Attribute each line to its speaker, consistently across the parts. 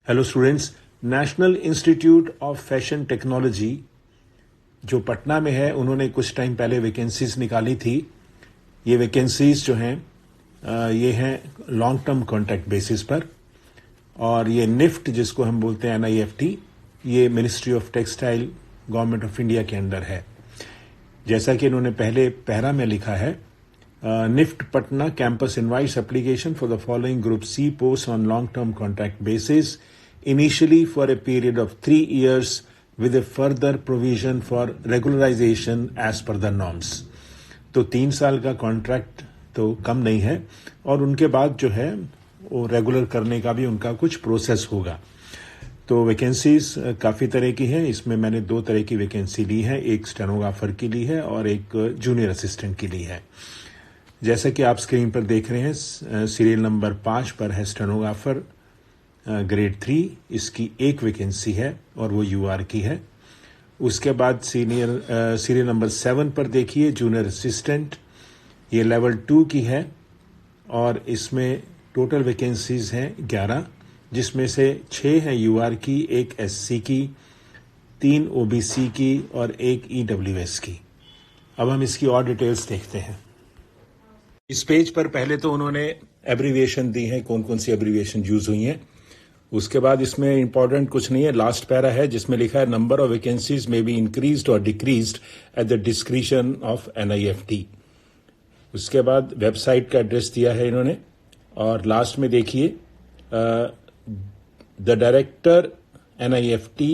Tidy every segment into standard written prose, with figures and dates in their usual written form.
Speaker 1: Hello students, national institute of fashion technology जो पटना में है, उन्होंने कुछ टाइम पहले वैकेंसीज निकाली थी। ये वैकेंसीज जो हैं ये हैं लॉन्ग टर्म कॉन्ट्रैक्ट बेसिस पर, और ये निफ्ट जिसको हम बोलते हैं NIFT, ये ministry of textile government of India के अंडर है। जैसा कि इन्होंने पहले पैरा में लिखा है, NIFT Patna campus invites application for the following group C post on long term contract basis initially for a period of 3 years with a further provision for regularization as per the norms। तो 3 साल का contract तो कम नहीं है, और उनके बाद जो है वो रेगुलर करने का भी उनका कुछ प्रोसेस होगा। तो वैकेंसीज काफ़ी तरह की हैं। इसमें मैंने 2 तरह की वैकेंसी ली है, एक स्टेनोग्राफर की ली है और एक जूनियर असिस्टेंट की ली है। जैसा कि आप स्क्रीन पर देख रहे हैं, सीरियल नंबर 5 पर है स्टेनोग्राफर ग्रेड 3, इसकी एक वैकेंसी है और वो UR की है। उसके बाद सीरियल नंबर 7 पर देखिए जूनियर असिस्टेंट, ये लेवल 2 की है और इसमें टोटल वैकेंसीज हैं 11, जिसमें से 6 हैं UR की, एक SC की, 3 OBC की और एक EWS की। अब हम इसकी और डिटेल्स देखते हैं। इस पेज पर पहले तो उन्होंने एब्रीविएशन दी है, कौन कौन सी एब्रीविएशन यूज हुई हैं। उसके बाद इसमें इंपॉर्टेंट कुछ नहीं है, लास्ट पैरा है जिसमें लिखा है नंबर ऑफ वैकेंसीज में बी इंक्रीज्ड और decreased at the discretion of NIFT। उसके बाद वेबसाइट का एड्रेस दिया है इन्होंने, और लास्ट में देखिए द डायरेक्टर NIFT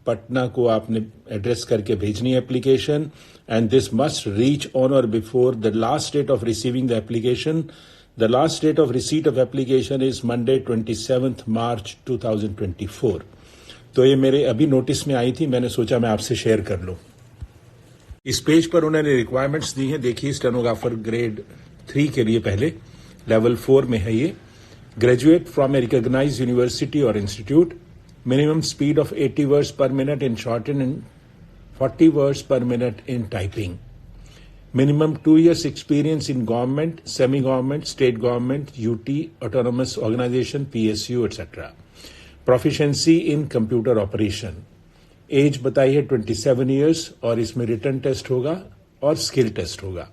Speaker 1: पटना को आपने एड्रेस करके भेजनी है application, and this must reach on or before the last date of receiving the application. The last date of receipt of application is Monday 27th March 2024। तो ये मेरे अभी नोटिस में आई थी, मैंने सोचा मैं आपसे शेयर कर लूं। इस पेज पर उन्होंने रिक्वायरमेंट्स दी हैं। देखिए स्टेनोग्राफर ग्रेड 3 के लिए पहले लेवल 4 में है ये, graduate from a recognised university or institute, minimum speed of 80 words per minute in short and 40 words per minute in typing, minimum 2 years experience in government, semi-government, state government, UT, autonomous organization, PSU, etc. Proficiency in computer operation. Age बताई है 27 years और इसमें written test होगा और skill test होगा।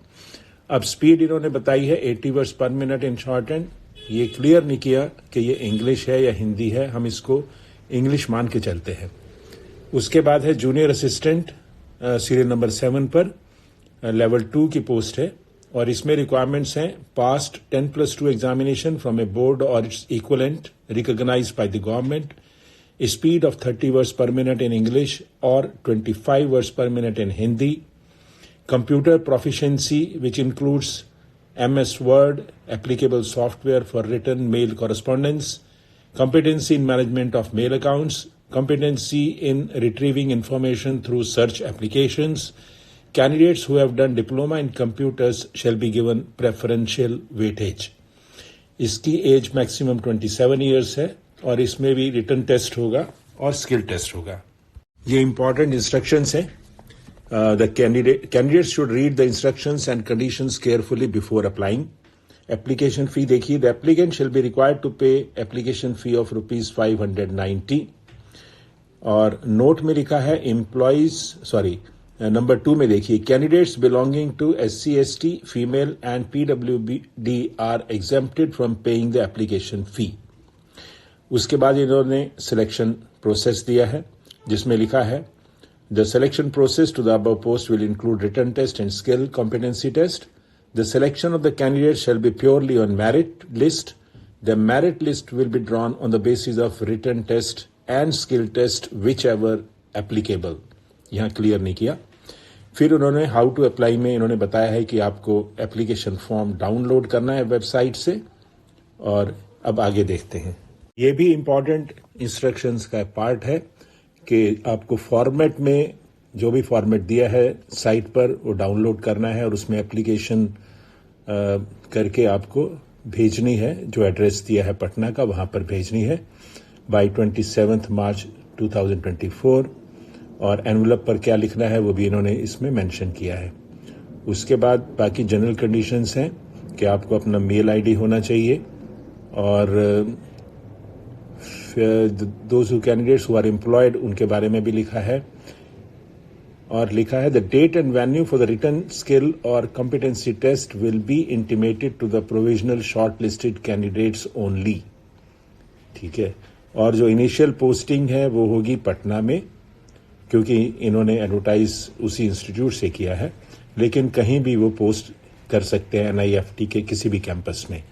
Speaker 1: अब speed इन्होंने बताई है 80 words per minute in short hand. ये क्लियर नहीं किया कि ये इंग्लिश है या हिंदी है, हम इसको इंग्लिश मान के चलते हैं। उसके बाद है जूनियर असिस्टेंट, सीरियल नंबर 7 पर लेवल 2 की पोस्ट है, और इसमें रिक्वायरमेंट्स हैं passed 10+2 examination from a board or its equivalent recognised by the government, speed of 30 words per minute in English और 25 words per minute in Hindi, computer proficiency which includes MS Word, applicable software for written mail correspondence, competency in management of mail accounts, competency in retrieving information through search applications. Candidates who have done diploma in computers shall be given preferential weightage। इसकी as maximum 27 years है और इसमें भी written test होगा और skill test होगा। ये important instructions हैं। The candidates should read the instructions and conditions carefully before applying. Application fee देखिए, the applicant shall be required to pay application fee of ₹590। और नोट में लिखा है नंबर 2 में देखिए, candidates belonging to SC ST female and PWD are exempted from paying the application fee. उसके बाद इन्होंने सिलेक्शन प्रोसेस दिया है जिसमें लिखा है the selection process to the above post will include written test and skill competency test. The selection of the candidate shall be purely on merit list. The merit list will be drawn on the basis of written test and skill test whichever applicable. यहाँ clear नहीं किया। फिर उन्होंने how to apply में इन्होंने बताया है कि आपको एप्लीकेशन फॉर्म डाउनलोड करना है वेबसाइट से, और अब आगे देखते हैं। ये भी इंपॉर्टेंट इंस्ट्रक्शंस का पार्ट है कि आपको फॉर्मेट में जो भी फॉर्मेट दिया है साइट पर वो डाउनलोड करना है और उसमें एप्लीकेशन करके आपको भेजनी है। जो एड्रेस दिया है पटना का, वहां पर भेजनी है बाय 27 मार्च 2024। और एनवलप पर क्या लिखना है वो भी इन्होंने इसमें मेंशन किया है। उसके बाद बाकी जनरल कंडीशंस हैं कि आपको अपना मेल आईडी होना चाहिए और those who candidates who are employed उनके बारे में भी लिखा है, और लिखा है the date and venue for the written skill और competency test will be intimated to the provisional short listed candidates only. ठीक है, और जो इनिशियल पोस्टिंग है वो होगी पटना में, क्योंकि इन्होंने एडवर्टाइज उसी इंस्टीट्यूट से किया है, लेकिन कहीं भी वो पोस्ट कर सकते हैं NIFT के किसी भी कैंपस में।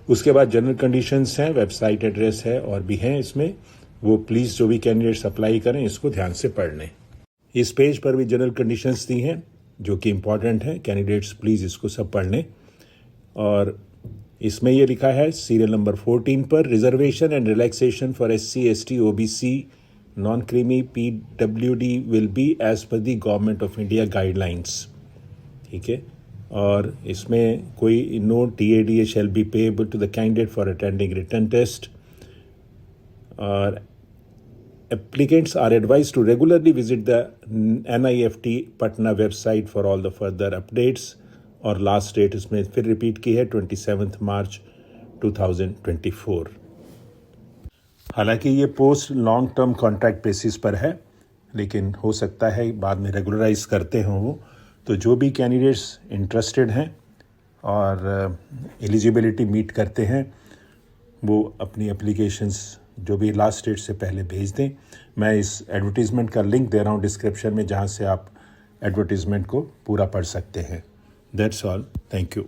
Speaker 1: उसके बाद जनरल कंडीशंस हैं, वेबसाइट एड्रेस है और भी हैं इसमें, वो प्लीज जो भी कैंडिडेट्स अप्लाई करें इसको ध्यान से पढ़ लें। इस पेज पर भी जनरल कंडीशंस दी हैं जो कि इंपॉर्टेंट है, कैंडिडेट्स प्लीज इसको सब पढ़ लें। और इसमें ये लिखा है सीरियल नंबर 14 पर, reservation and relaxation for SC ST OBC non creamy PWD will be as per the government of India guidelines. ठीक है, और इसमें कोई no TADA shall be payable to the candidate for attending written test, और applicants are advised to regularly visit the NIFT Patna website for all the further updates, और last date इसमें फिर repeat की है 27 मार्च 2024। हालांकि ये post long term contract basis पर है, लेकिन हो सकता है बाद में रेगुलराइज करते हों वो। तो जो भी कैंडिडेट्स इंटरेस्टेड हैं और एलिजिबिलिटी मीट करते हैं वो अपनी एप्लीकेशंस जो भी लास्ट डेट से पहले भेज दें। मैं इस एडवर्टीज़मेंट का लिंक दे रहा हूँ डिस्क्रिप्शन में, जहाँ से आप एडवर्टीज़मेंट को पूरा पढ़ सकते हैं। That's all, thank you.